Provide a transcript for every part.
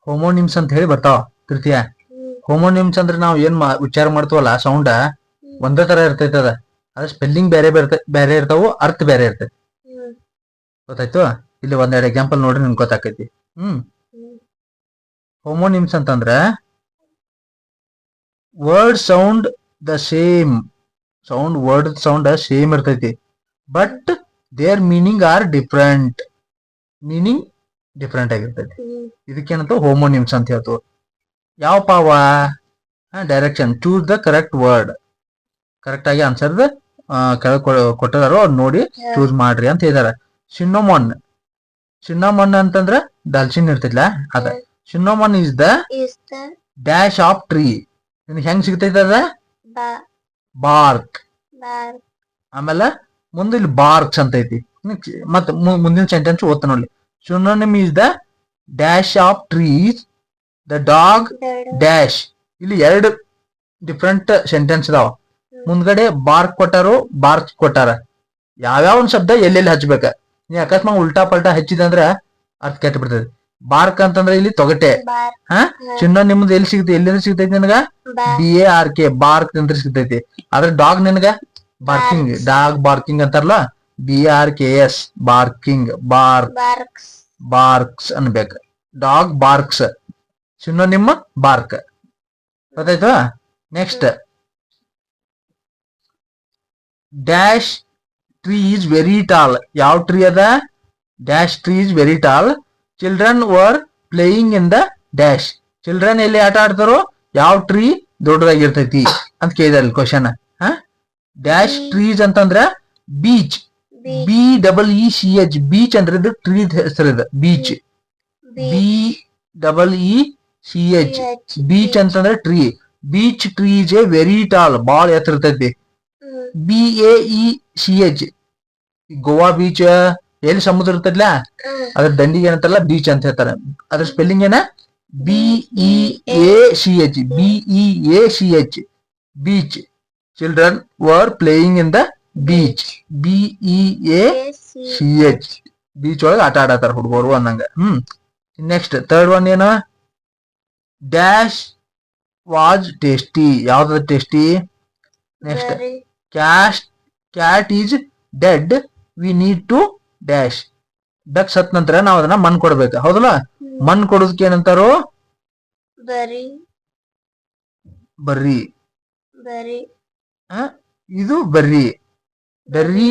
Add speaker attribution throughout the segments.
Speaker 1: Homonyms ಅಂತ ಹೇಳಿ ಬರ್ತಾವ ತೃತೀಯ. ಹೋಮೋನಿಮ್ಸ್ ಅಂದ್ರೆ ನಾವು ಏನ್ ಉಚ್ಚಾರ ಮಾಡ್ತೀವಲ್ಲ ಸೌಂಡ್ ಒಂದೇ ತರ ಇರ್ತೈತೆ ಅದ ಸ್ಪೆಲ್ಲಿಂಗ್ ಬೇರೆ ಬೇರೆ ಇರ್ತಾವು, ಅರ್ಥ ಬೇರೆ ಇರ್ತೈತಿ. ಗೊತ್ತಾಯ್ತು? ಇಲ್ಲಿ ಒಂದೆರಡು ಎಕ್ಸಾಂಪಲ್ ನೋಡ್ರಿ ನಿಮ್ಗೆ ಗೊತ್ತಾಕೈತಿ. ಹೋಮೋನಿಮ್ಸ್ ಅಂತಂದ್ರ word sound the same, word sound same ಇರ್ತೈತಿ, but their meaning are different, meaning different ಆಗಿರ್ತೈತಿ. ಇದಕ್ಕೇನಂತ ಹೋಮೋನಿಮ್ಸ್ ಅಂತ ಹೇಳ್ತು. ಯಾವ ಪಾವ direction, choose the correct word, correct ಆಗಿ ಆನ್ಸರ್ ಕೆಳಗೆ ಕೊಟ್ಟದಾರೋ ಅದ್ ನೋಡಿ ಚೂಸ್ ಮಾಡ್ರಿ ಅಂತ ಹೇಳಿದಾರೆ. ಸಿನ್ನೋಮನ್, ಸಿನ್ನೋಮನ್ ಅಂತಂದ್ರ ದಾಲ್ಚಿನ್ನಿ ಇರ್ತೈತಿಲ್ಲ ಅದ. Cinnamon is the dash of tree. ನಿನ್ಗೆ ಹೆಂಗ್ ಸಿಗ್ತೈತೆ ಅದ? ಬಾರ್ಕ್. ಆಮೇಲೆ ಮುಂದೆ ಇಲ್ಲಿ ಬಾರ್ಕ್ಸ್ ಅಂತ ಐತಿ. ಮತ್ತ ಮುಂದಿನ ಸೆಂಟೆನ್ಸ್ ಓದ್ತಾ ನೋಡಿ. Synonym is the dash of trees, the dog dash. ಇಲ್ಲಿ ಎರಡು ಡಿಫ್ರೆಂಟ್ ಸೆಂಟೆನ್ಸ್ ಇದಾವ. ಮುಂದ್ಗಡೆ ಬಾರ್ಕ್ ಕೊಟ್ಟಾರು, ಬಾರ್ಕ್ಸ್ ಕೊಟ್ಟಾರ. ಯಾವ್ಯಾವ ಒಂದ್ ಶಬ್ದ ಎಲ್ಲೆಲ್ಲಿ ಹಚ್ಬೇಕ. ನೀ ಅಕಸ್ಮಾತ್ ಉಲ್ಟಾ ಪಲ್ಟಾ ಹಚ್ಚಿದಂದ್ರ ಅರ್ಥ ಕೆಟ್ಟ ಬಿಡ್ತದೆ. ಬಾರ್ಕ್ ಅಂತಂದ್ರೆ ಇಲ್ಲಿ ತೊಗಟೆ. ಚಿನ್ನ ನಿಮ್ದು ಎಲ್ಲಿ ಸಿಗ್ತೈತಿ, ಎಲ್ಲಿ ಸಿಗ್ತೈತಿ ನಿನಗ? BARK, ಬಾರ್ಕ್ ಅಂತ ಸಿಗ್ತೈತಿ. ಆದ್ರೆ ಡಾಗ್ ನಿನಗ ಬಾರ್ಕಿಂಗ್, ಡಾಗ್ ಬಾರ್ಕಿಂಗ್ ಅಂತಾರಲ್ಲ, BRKS ಬಾರ್ಕಿಂಗ್, ಬಾರ್ಕ್ಸ್ ಅನ್ಬೇಕ. ಡಾಗ್ ಬಾರ್ಕ್ಸ್, ಚಿನ್ನ ನಿಮ್ಮ ಬಾರ್ಕ್. ಗೊತ್ತಾಯ್ತು? Next, dash tree is very tall. ಯಾವ ಟ್ರೀ ಅದ? Dash tree is very tall. Children were playing in the dash. Children ಎಲ್ಲಿ ಆಟ ಆಡ್ತಾರೋ ಯಾವ ಟ್ರೀ ದೊಡ್ಡದಾಗಿರ್ತೈತಿ ಅಂತ ಕೇಳಿದಾರೆ ಕ್ವಶನ್. ಡ್ಯಾಶ್ ಟ್ರೀಸ್ ಅಂತಂದ್ರ ಬೀಚ್, BEECH, ಬೀಚ್ ಅಂದ್ರೆ ಇದು ಟ್ರೀ ಹೆಸರು ಇದೆ, ಬೀಚ್. BEECH, ಬೀಚ್ ಅಂತಂದ್ರೆ tree. Beach trees A very tall, ಬಾಳ ಎತ್ತರ ಇರ್ತೈತಿ. BAECH, ಗೋವಾ ಬೀಚ್, ಎಲ್ಲಿ ಸಮುದ್ರ ಇರ್ತೈತಿಲ್ಲ ಅದ್ರ ದಂಡಿಗೆ ಏನಂತಾರಲ್ಲ ಬೀಚ್ ಅಂತ ಹೇಳ್ತಾರ. ಅದ್ರ ಸ್ಪೆಲ್ಲಿಂಗ್ ಏನ? BEACH, beach. Children were playing in the beach, BEACH, beach ಒಳಗೆ ಆಟ ಆಡತಾರ ಹುಡುಗರು ಅನ್ನಂಗ. ನೆಕ್ಸ್ಟ್ ಥರ್ಡ್ ಒನ್ ಏನ? Dash was tasty. ಯಾವ್ದು tasty? Next, cat is dead, we need to dash. ಡಕ್ ಸತ್ ನಂತರ ನಾವ್ ಅದನ್ನ ಮಣ್ ಕೊಡ್ಬೇಕು, ಹೌದಲ್ಲ? ಮಣ್ ಕೊಡೋದಕ್ಕೆ ಏನಂತಾರೋ? ಬರ್ರಿ. ಇದು ಬರ್ರಿ, ಬರ್ರಿ.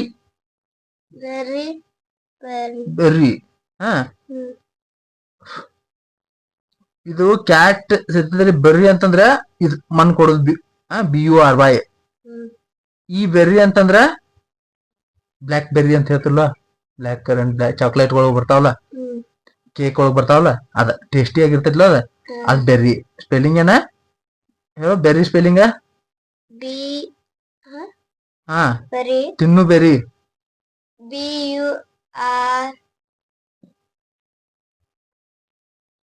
Speaker 1: ಇದು ಕ್ಯಾಟ್ ಬರ್ರಿ ಅಂತಂದ್ರ ಇದು ಮಣ್ ಕೊಡೋದು, BURY. ಈ ಬೆರ್ರಿ ಅಂತಂದ್ರ ಬ್ಲ್ಯಾಕ್ ಬೆರ್ರಿ ಅಂತ ಹೇಳ್ತಿಲ್ಲ, ಬ್ಲ್ಯಾಕ್ ಕರೆಂಟ್, ಬ್ಲ್ಯಾಕ್ ಚಾಕ್ಲೇಟ್ ಒಳಗ್ ಬರ್ತಾವಲ್ಲ, ಕೇಕ್ ಒಳಗ್ ಬರ್ತಾವಲ್ಲ, ಅದ ಟೇಸ್ಟಿ ಆಗಿರ್ತೈತಿಲ್ಲ ಅದ್ ಬೆರ್ರಿ. ಸ್ಪೆಲ್ಲಿಂಗ್ ಏನ ಹೇಳೋ? ಬೆರ್ರಿ ಸ್ಪೆಲ್ಲಿಂಗ್ ತಿನ್ನು ಬೆರ್ರಿ.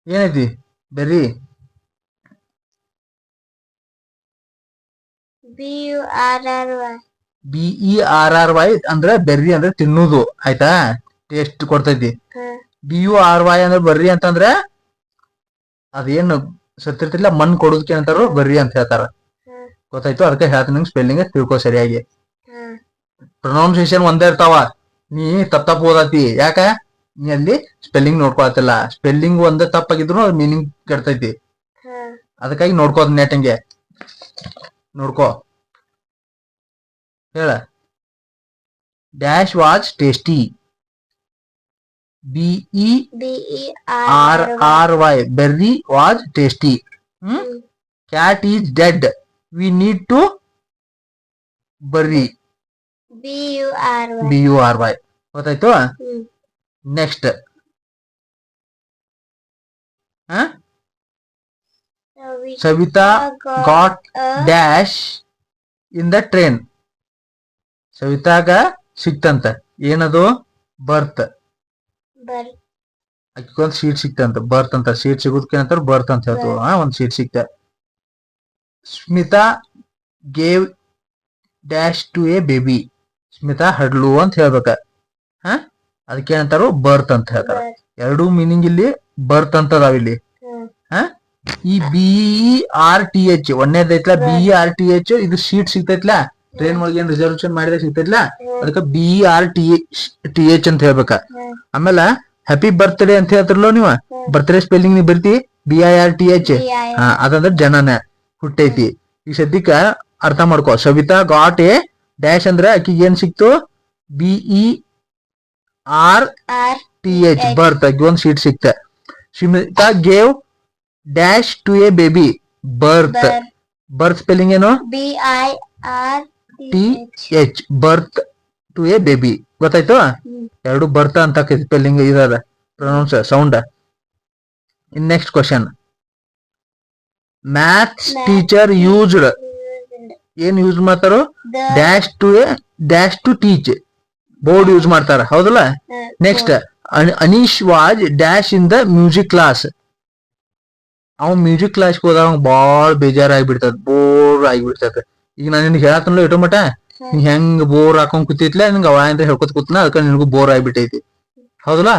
Speaker 1: ಏನೈತಿ ಬೆರ್ರಿ? BERRY ಅಂದ್ರೆ ಬೆರ್ರಿ ಅಂದ್ರೆ ತಿನ್ನುದು, ಆಯ್ತಾ? ಟೇಸ್ಟ್ ಕೊಡ್ತೈತಿ. BURY ಅಂದ್ರೆ ಬರ್ರಿ ಅಂತಂದ್ರೆ ಅದೇನು ಸತ್ತಿರ್ತಿಲ್ಲ ಮಣ್ ಕೊಡೋದಕ್ಕೆ ಅಂತಾರೋ ಬರ್ರಿ ಅಂತ ಹೇಳ್ತಾರ. ಗೊತ್ತಾಯ್ತು? ಅದಕ್ಕೆ ಹೇಳ್ತೀನಿ ನಿಂಗೆ ಸ್ಪೆಲ್ಲಿಂಗ್ ತಿಳ್ಕೊ ಸರಿಯಾಗಿ. ಪ್ರೊನೌನ್ಸಿಯೇಷನ್ ಒಂದೇ ಇರ್ತಾವ, ನೀ ತಪ್ಪ ಓದತಿ. ಯಾಕ? ನೀ ಅಲ್ಲಿ ಸ್ಪೆಲ್ಲಿಂಗ್ ನೋಡ್ಕೊಳತಿಲ್ಲ. ಸ್ಪೆಲ್ಲಿಂಗ್ ಒಂದೇ ತಪ್ಪಾಗಿದ್ರು ಅದ್ ಮೀನಿಂಗ್ ಕೆಡ್ತೈತಿ. ಅದಕ್ಕಾಗಿ ನೋಡ್ಕೋದ್ ನೆಟ್ಟಂಗೆ ನೋಡ್ಕೋ. ಹೇಳ. Dash was tasty, BERRY, berry was tasty. Cat is dead, we need to bury, BURY. ಗೊತ್ತಾಯ್ತು? Next, Savita got dash in the train. ಸವಿತಾಗ ಸಿಕ್ತಂತ ಏನದು? ಬರ್ತ್. ಅಕ್ಕೊಂದ್ ಸೀಟ್ ಸಿಕ್ತಂತ, ಬರ್ತ್ ಅಂತ. ಸೀಟ್ ಸಿಗುದಕ್ಕೆ ಅಂತಾರ ಬರ್ತ್ ಅಂತ ಹೇಳ್ತು. ಒಂದ್ ಸೀಟ್ ಸಿಕ್ತ. Smita gave dash to a baby. Smita ಹಡ್ಲು ಅಂತ ಹೇಳ್ಬೇಕ. ಅದಕ್ಕೆ ಏನಂತಾರು? ಬರ್ತ್ ಅಂತ ಹೇಳ್ತಾರ. ಎರಡೂ ಮೀನಿಂಗ್ ಇಲ್ಲಿ ಬರ್ತ್ ಅಂತದಾವ ಇಲ್ಲಿ. ಈ BERTH ಒಂದೇದೈತ್ಲ BERTH ಇದು ಶೀಟ್ ಸಿಗ್ತೈತ್ಲಾ ಟ್ರೈನ್ ಒಳಗೆ ಏನ್ ರಿಸರ್ವೇಶನ್ ಮಾಡಿದ್ರೆ ಸಿಗ್ತೈತ್ಲಾ ಅದಕ್ಕೆ BERTH ಅಂತ ಹೇಳ್ಬೇಕ. ಆಮೇಲೆ ಹ್ಯಾಪಿ ಬರ್ತ್ಡೇ ಅಂತ ಹೇಳ್ತಿರ್ಲೋ ನೀವು ಬರ್ತ್ಡೇ ಸ್ಪೆಲ್ಲಿಂಗ್ ನೀವು ಬರ್ತಿ BIRTH ಅದಂದ್ರೆ ಜನನ ಹುಟ್ಟೈತಿ. ಈ ಸದ್ಯಕ್ಕ ಅರ್ಥ ಮಾಡ್ಕೋ. ಸವಿತಾ ಗಾಟ್ ಎ ಡ್ಯಾಶ್ ಅಂದ್ರೆ ಆಕಿಗೆ ಏನ್ ಸಿಕ್ತು BERTH ಬರ್ತ್ ಆಕಿ ಒಂದ್ ಸೀಟ್ ಸಿಕ್ತ. Smita gave dash to a baby birth birth spelling ಏನು BIRTH birth to a baby ಗೊತ್ತಾಯ್ತು. ಎರಡು ಬರ್ತ ಅಂತ ಸ್ಪೆಲ್ಲಿಂಗ್ ಇದಾದ pronounce sound. In next question maths teacher used ಏನ್ ಯೂಸ್ ಮಾಡ್ತಾರೋ dash to teach board use ಮಾಡ್ತಾರ ಹೌದಲ್ಲ. Next Anish was dash in the music class. ಅವ್ ಮ್ಯೂಸಿಕ್ ಕ್ಲಾಸ್ ಹೋದಾಗ ಬಾಳ ಬೇಜಾರಾಗ್ಬಿಡ್ತದ ಬೋರ್ ಆಗಿಬಿಡ್ತದ. ಈಗ ನಾನು ನಿನ್ಗೆ ಹೇಳತ್ತಲ್ಲ ಇಟೋ ಮಟ ನೀ ಹೆಂಗ್ ಬೋರ್ ಹಾಕೊಂಡ್ ಕೂತಿತ್ಲ ನಿಂಗೆ ಅವ ಅಂತ ಹೇಳ್ಕೊತ ಕೂತ್ನ ಅದಕ್ಕೆ ನಿನಗೂ ಬೋರ್ ಆಗ್ಬಿಟ್ಟೈತಿ ಹೌದಲ್ಲ.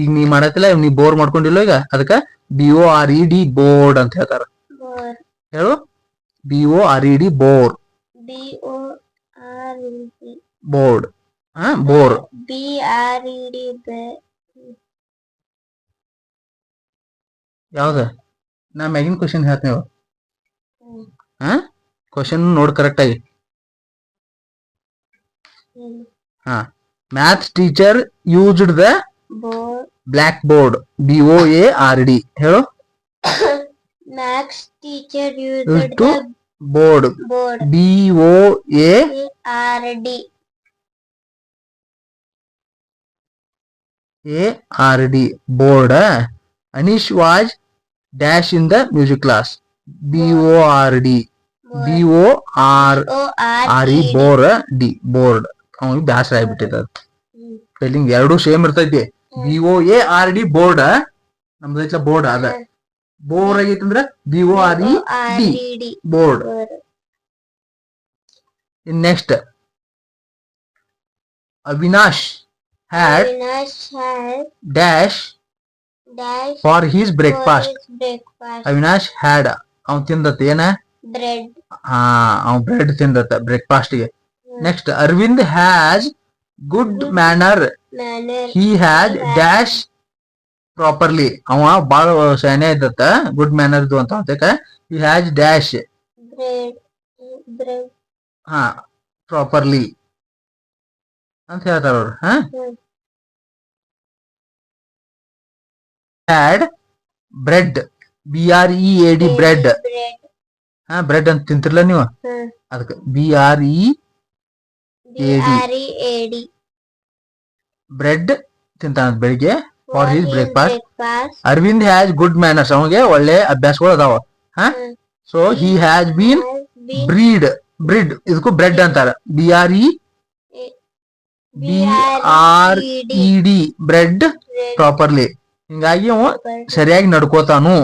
Speaker 1: ಈಗ ನೀ ಮಾಡತ್ತಿಲ್ಲ ನೀ ಬೋರ್ ಮಾಡ್ಕೊಂಡಿಲ್ಲ ಈಗ ಅದಕ್ಕೆ BORED ಬೋರ್ಡ್ ಅಂತ ಹೇಳ್ತಾರ. ಹೇಳು BORED ಬೋರ್ ಬೋರ್ಡ್ ಬೋರ್ ಯಾವ್ದ ನಾ ಮ್ಯಾಗಿನ ಕ್ವಶನ್ ಹೇಳ್ತೇನೆ ಕ್ವಶನ್ ನೋಡ್ ಕರೆಕ್ಟ್ ಆಗಿ. Maths teacher used the black board BOARD ಹೇಳು
Speaker 2: maths teacher used
Speaker 1: to board BOARD board. Anish was dash in the music class BORD bored ಅವ್ನಿಗೆ ಬ್ಯಾಸರ ಆಗ್ಬಿಟ್ಟಿದ ಸ್ಪೆಲ್ಲಿಂಗ್ ಎರಡು ಸೇಮ್ ಇರ್ತೈತಿ. BOARD ಬೋರ್ಡ್ ನಮ್ದೈತ್ಲ ಬೋರ್ಡ್ ಅದ ಬೋರ್ ಆಗೈತಂದ್ರ BORED bored. In next Avinash had dash for his breakfast. Avinash had ಅವ್ನ್ ತಿಂದತ್ ಏನ
Speaker 2: ಬ್ರೆಡ್
Speaker 1: ಅವ್ನ್ ಬ್ರೆಡ್ ತಿಂದತ್ತ ಬ್ರೇಕ್ಫಾಸ್ಟ್ ಗೆ. Next Arvind has good manner he had dash properly. ಅವ ಬಾಳ ಶಾನೆ ಇದ್ದತ್ತ ಗುಡ್ ಮ್ಯಾನರ್ ಅಂತ ಅದಕ್ಕೆ ಹಿ ಹ್ಯಾಸ್ ಡ್ಯಾಶ್ ಪ್ರಾಪರ್ಲಿ ಅಂತ ಹೇಳ್ತಾರ ಅವ್ರು. Had bread BREAD bread bread ಅಂತ ತಿಂತಿರ್ಲ ನೀವು ಅದಕ್ಕೆ BREAD ಬ್ರೆಡ್ ತಿಂತಾನ ಬೆಳಿಗ್ಗೆ for his breakfast. Arvind has good manners ಅವನಿಗೆ ಒಳ್ಳೆ ಅಭ್ಯಾಸಗಳು ಅದಾವ. So he has been breed ಇದಕ್ಕೂ ಬ್ರೆಡ್ ಅಂತಾರ BRED ಬ್ರೆಡ್ ಪ್ರಾಪರ್ಲಿ. ಹಿಂಗಾಗಿ ಅವ ಸರಿಯಾಗಿ ನಡ್ಕೋತಾನು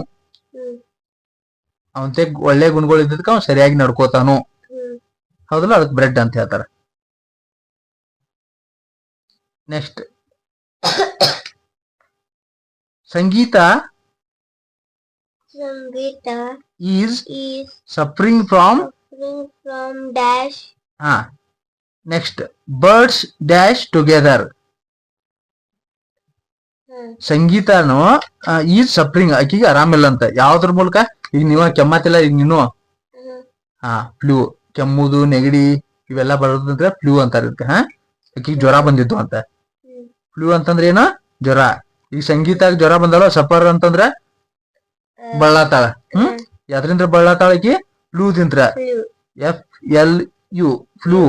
Speaker 1: ಅವಂತೆ ಒಳ್ಳೆ ಗುಣಗಳು ಇದ್ದದಕ್ಕೆ ಅವ್ ಸರಿಯಾಗಿ ನಡ್ಕೋತಾನು ಹೌದಲ್ಲ ಅದಕ್ಕೆ ಬ್ರೆಡ್ ಅಂತ ಹೇಳ್ತಾರ. Next Sangeeta is suffering from
Speaker 2: dash.
Speaker 1: Next birds dash together. ಸಂಗೀತನು ಈಸ್ ಸಫರಿಂಗ್ ಆಕಿಗೆ ಆರಾಮಿಲ್ಲ ಅಂತ ಯಾವ್ದ್ರ ಮೂಲಕ ಈಗ ನೀವ ಕೆಮ್ಮತ್ತಿಲ್ಲ ಈಗ ನೀನು ಫ್ಲೂ ಕೆಮ್ಮುದು ನೆಗಡಿ ಇವೆಲ್ಲ ಬರೋದಂದ್ರೆ ಫ್ಲೂ ಅಂತಾರ ಇದಕ್ಕೆ. ಆಕಿಗೆ ಜ್ವರ ಬಂದಿದ್ದು ಅಂತ ಫ್ಲೂ ಅಂತಂದ್ರೆ ಏನು ಜ್ವರ. ಈಗ ಸಂಗೀತ ಜ್ವರ ಬಂದಲ್ಲ ಸಫರ್ ಅಂತಂದ್ರ ಬಳ್ಳಾತಾಳ. ಯಾದ್ರಿಂದ ಬಳ್ಳಾತಾಳ ಆಕಿ ಫ್ಲೂ ತಿಂತ್ರ FLU flu.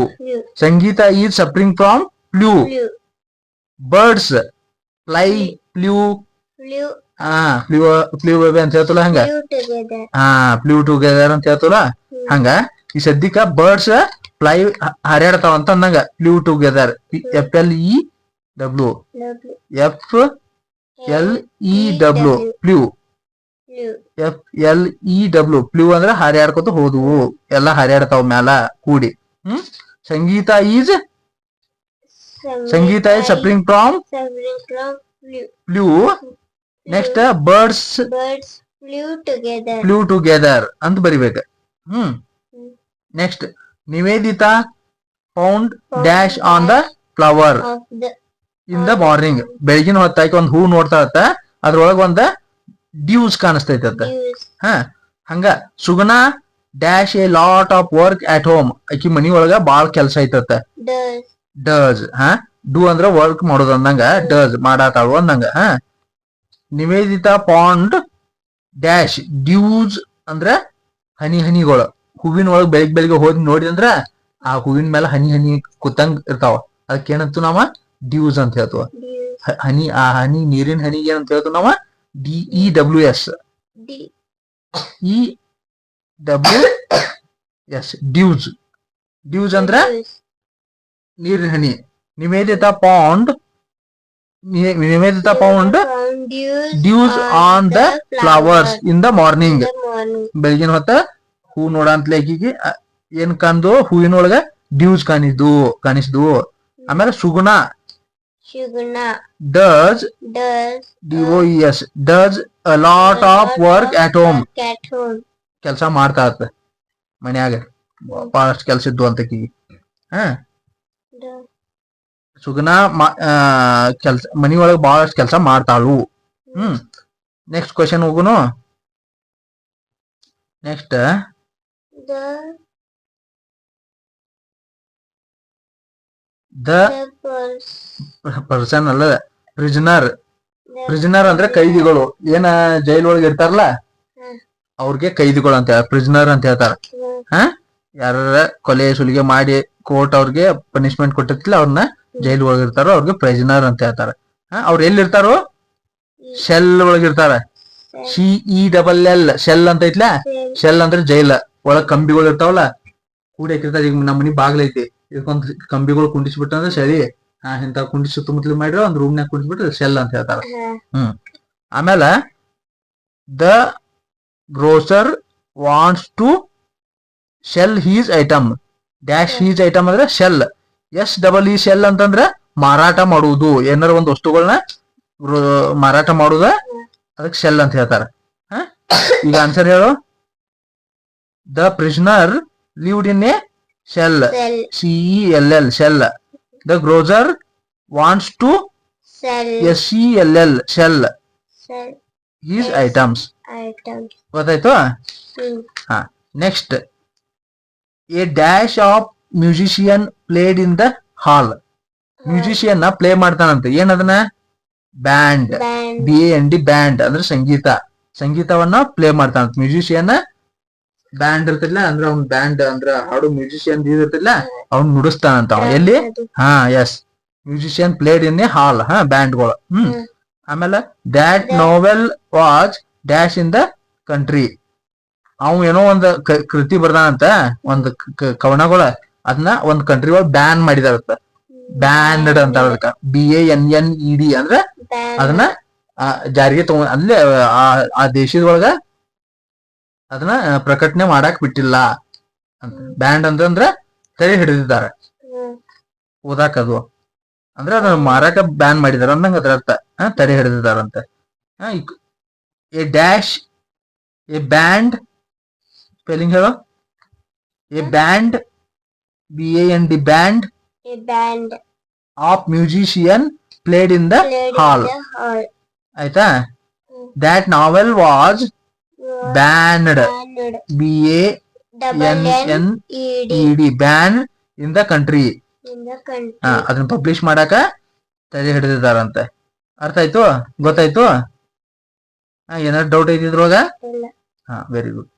Speaker 1: Sangeeta is suffering from flu. Birds fly flew flew baby ಅಂತ ಹೇಳ್ತಲ್ಲ ಹಂಗ ಫ್ಲೂ ಟುಗೆದರ್ ಅಂತ ಹೇಳ್ತಲ್ಲ ಹಂಗ. ಈ ಸದ್ಯಕ್ಕ ಬರ್ಡ್ಸ್ ಫ್ಲೈ ಹಾರ್ಯಾಡ್ತಾವ ಅಂತ ಅಂದಂಗ flew together FLEW flew FLEW flew ಅಂದ್ರ ಹಾರ್ಯಾಡ್ಕೊತ ಹೋದ್ವು ಎಲ್ಲಾ ಹಾರ್ಯಾಡ್ತಾವ ಮ್ಯಾಲ ಕೂಡಿ. Sangeeta is suffering from flu. Next birds
Speaker 2: Flew together.
Speaker 1: Flew together ಅಂತ ಬರಿಬೇಕು.
Speaker 2: Hmm.
Speaker 1: Next Nivedita found dash on the flower
Speaker 2: Of the
Speaker 1: in the morning. ಬೆಳಗಿನ ಹೊತ್ತಾಕಿ ಒಂದ್ ಹೂ ನೋಡ್ತಾಳತ್ತ, ಅದ್ರೊಳಗ ಒಂದ ಡ್ಯೂಸ್ ಕಾಣಿಸ್ತೈತತ್ತ.
Speaker 2: dews.
Speaker 1: ಹಾ, ಹಂಗ Suguna dash a lot of work at home. ಆಕಿ ಮನಿ ಒಳಗ ಬಾಳ ಕೆಲ್ಸ ಐತತ್ತ.
Speaker 2: Does.
Speaker 1: ಡಸ್. ಹಾ, ಡೂ ಅಂದ್ರ ವರ್ಕ್ ಮಾಡೋದು ಅಂದಂಗ, ಡಸ್ ಮಾಡಾತಾಳು ಅಂದಂಗ. ಹಾ, ನಿವೇದಿತಾ ಪಾಂಡ್ ಡ್ಯಾಶ್ ಡ್ಯೂಸ್ ಅಂದ್ರ ಹನಿ ಹನಿಗಳು. ಹೂವಿನ ಒಳಗ್ ಬೆಳಿಗ್ಗೆ ಹೋಗಿ ನೋಡಿ ಅಂದ್ರ ಆ ಹೂವಿನ ಮೇಲೆ ಹನಿ ಹನಿ ಕೂತಂಗ್ ಇರ್ತಾವ. ಅದಕ್ಕೆ ಏನಂತ ನಾವ ಡ್ಯೂಸ್ ಅಂತ ಹೇಳ್ತವ.
Speaker 2: Dews.
Speaker 1: ಹನಿ, ಆ ಹನಿ ನೀರಿನ ಹನಿಗೆ ಏನಂತ ಹೇಳ್ತೀವಿ ನಾವ DEWS.
Speaker 2: D.
Speaker 1: EWS dews. Dews ಅಂದ್ರ
Speaker 2: Dews.
Speaker 1: ನೀರಿನ ಹನಿ. Nivedita found
Speaker 2: Found
Speaker 1: dews on the flowers in the morning.
Speaker 2: in the morning.
Speaker 1: ಬೆಳಗಿನ ಹೊತ್ತ ಹೂ ನೋಡಂತ್ಲೆ ಆಕಿಗೆ ಏನ್ ಕಂದು ಹೂವಿನೊಳಗ ಡ್ಯೂಸ್ ಕಾಣಿಸ್ದು. ಆಮೇಲೆ ಸುಗುಣ
Speaker 2: Shuguna
Speaker 1: does
Speaker 2: does
Speaker 1: DOES does a lot of work at home.
Speaker 2: work at home.
Speaker 1: ಕೆಲಸ ಮಾಡ್ತಾ ಇರ್ತ ಮನ್ಯಾಗ, ಬಹಳಷ್ಟು ಕೆಲ್ಸ ಇದ್ದು ಅಂತ ಆಕಿಗೆ. ಹಾ,
Speaker 2: Does.
Speaker 1: ಸುಗುಣ ಕೆಲ್ಸ ಮನಿ ಒಳಗ ಬಹಳಷ್ಟು ಕೆಲಸ ಮಾಡ್ತಾಳು. ನೆಕ್ಸ್ಟ್ ಕ್ವಶನ್ ಹೋಗುನು. Next
Speaker 2: The
Speaker 1: the
Speaker 2: the
Speaker 1: person ಅಲ್ಲ, ಪ್ರಿಸನರ್.
Speaker 2: the
Speaker 1: ಪ್ರಿಸನರ್ ಅಂದ್ರೆ ಕೈದಿಗಳು. ಏನ ಜೈಲ್ ಒಳಗೆ ಇರ್ತಾರಲ್ಲ
Speaker 2: ಹ್ಮ್.
Speaker 1: ಅವ್ರಿಗೆ ಕೈದಿಗಳು ಅಂತ ಪ್ರಿಸನರ್ ಅಂತ ಹೇಳ್ತಾರ. ಹಾ, ಯಾರ ಕೊಲೆ ಸುಲಿಗೆ ಮಾಡಿ ಕೋರ್ಟ್ ಅವ್ರಿಗೆ ಪನಿಷ್ಮೆಂಟ್ ಕೊಟ್ಟಿರ್ತಿಲ್ಲ ಅವ್ರನ್ನ ಜೈಲ್ ಒಳಗೆ ಇರ್ತಾರೋ ಅವ್ರಿಗೆ ಪ್ರಿಸನರ್ ಅಂತ ಹೇಳ್ತಾರ. ಅವ್ರ ಎಲ್ಲಿರ್ತಾರೋ ಶೆಲ್ ಒಳಗಿರ್ತಾರ. CELL ಶೆಲ್ ಅಂತ ಐತ್ಲಾ. ಶೆಲ್ ಅಂದ್ರೆ ಜೈಲ ಒಳಗ್ ಕಂಬಿಗಳು ಇರ್ತಾವಲ್ಲ, ಕೂಡಿ ಹಾಕಿರ್ತಾರ. ಈಗ ನಮ್ಮ ಮನಿ ಬಾಗ್ಲೈತಿ, ಇದಕ್ಕೊಂದ್ ಕಂಬಿಗಳು ಕುಂಡಿಸ್ಬಿಟ್ಟಂದ್ರೆ ಸರಿ. ಇಂತ ಕುಂಡಿ ಸುತ್ತಮುತ್ತಲು ಮಾಡಿರೋ ಒಂದ್ ರೂಮ್ನಾಗ ಕುಂಡಿಸ್ಬಿಟ್ರೆ ಶೆಲ್ ಅಂತ ಹೇಳ್ತಾರ. ಆಮೇಲೆ the grocer wants to sell his item dash his item ಅಂದ್ರೆ ಶೆಲ್. SEE ಶೆಲ್ ಅಂತಂದ್ರ ಮಾರಾಟ ಮಾಡುವುದು. ಏನಾರ ಒಂದ್ ವಸ್ತುಗಳನ್ನ ಮಾರಾಟ ಮಾಡುದ, ಅದಕ್ಕೆ ಶೆಲ್ ಅಂತ ಹೇಳ್ತಾರ. ಈಗ ಆನ್ಸರ್ ಹೇಳು. The prisoner lived in a cell.
Speaker 2: cell.
Speaker 1: CELL cell. The grocer wants to
Speaker 2: Cell.
Speaker 1: SELL sell
Speaker 2: Cell
Speaker 1: his items.
Speaker 2: items.
Speaker 1: ಗೊತ್ತಾಯ್ತು.
Speaker 2: Hmm.
Speaker 1: ಹಾ, next a dash of musician played in the hall. Musician play ಮಾಡ್ತಾನಂತ. ಏನದನ್ನ band.
Speaker 2: Band.
Speaker 1: BAND band ಅಂದ್ರೆ ಸಂಗೀತವನ್ನ play ಮಾಡ್ತಾನಂತ musician. Band ಇರ್ತಿಲ್ಲ ಅಂದ್ರೆ ಅವ್ನ್ ಬ್ಯಾಂಡ್ ಅಂದ್ರ ಹಾಡು ಮ್ಯೂಸಿಷಿಯನ್ ಇರ್ತಿಲ್ಲ ಅವ್ನ್ ನುಡಿಸ್ತಾನಂತ ಅವ. ಎಲ್ಲಿ? ಹಾ, yes, musician played in a hall. ಬ್ಯಾಂಡ್ಗಳು. ಆಮೇಲೆ that novel was dash in the country. ಅವ್ ಏನೋ ಒಂದ್ ಕೃತಿ ಬರ್ದಾನಂತ, ಒಂದ್ ಕವನಗಳ, ಅದನ್ನ ಒಂದ್ ಕಂಟ್ರಿ ಒಳಗ್ ಬ್ಯಾನ್ ಮಾಡಿದಾರತ್ತ. ಬ್ಯಾನ್ಡ್ ಅಂತ ಅದಕ್ಕ BANNED ಅಂದ್ರೆ
Speaker 2: Band.
Speaker 1: ಅದನ್ನ ಜಾರಿಗೆ ತಗೊಂಡ್ ಅಲ್ಲೇ ಆ ದೇಶದೊಳಗ ಅದನ್ನ ಪ್ರಕಟಣೆ ಮಾಡಾಕ್ ಬಿಟ್ಟಿಲ್ಲ ಅಂತ. ಬ್ಯಾಂಡ್ ಅಂತಂದ್ರ ತಡೆ ಹಿಡಿದಿದ್ದಾರೆ
Speaker 2: Hmm.
Speaker 1: ಓದಾಕ. ಅದು ಅಂದ್ರೆ ಅದನ್ನ ಮಾರಾಕ ಬ್ಯಾನ್ ಮಾಡಿದಾರ ಅಂದಂಗ ಅದ್ರ ಅರ್ಥ. ತಡೆ ಹಿಡಿದಿದಾರಂತ. A dash a band spelling ಹೇಳು. A band BAND band
Speaker 2: A band
Speaker 1: of musician played in the
Speaker 2: played
Speaker 1: hall.
Speaker 2: in the hall.
Speaker 1: ಆಯ್ತಾ. That novel was banned.
Speaker 2: Band.
Speaker 1: BANNED ban in the country.
Speaker 2: In the country.
Speaker 1: ಅದನ್ನ publish ಮಾಡಾಕ ತಡೆ ಹಿಡಿದಿದಾರಂತೆ. ಅರ್ಥ ಆಯ್ತು? ಗೊತ್ತಾಯ್ತು? ಏನಾದ್ರು doubt ಐತಿದ್ರೊಳಗ?
Speaker 2: ಇಲ್ಲ.
Speaker 1: Very good.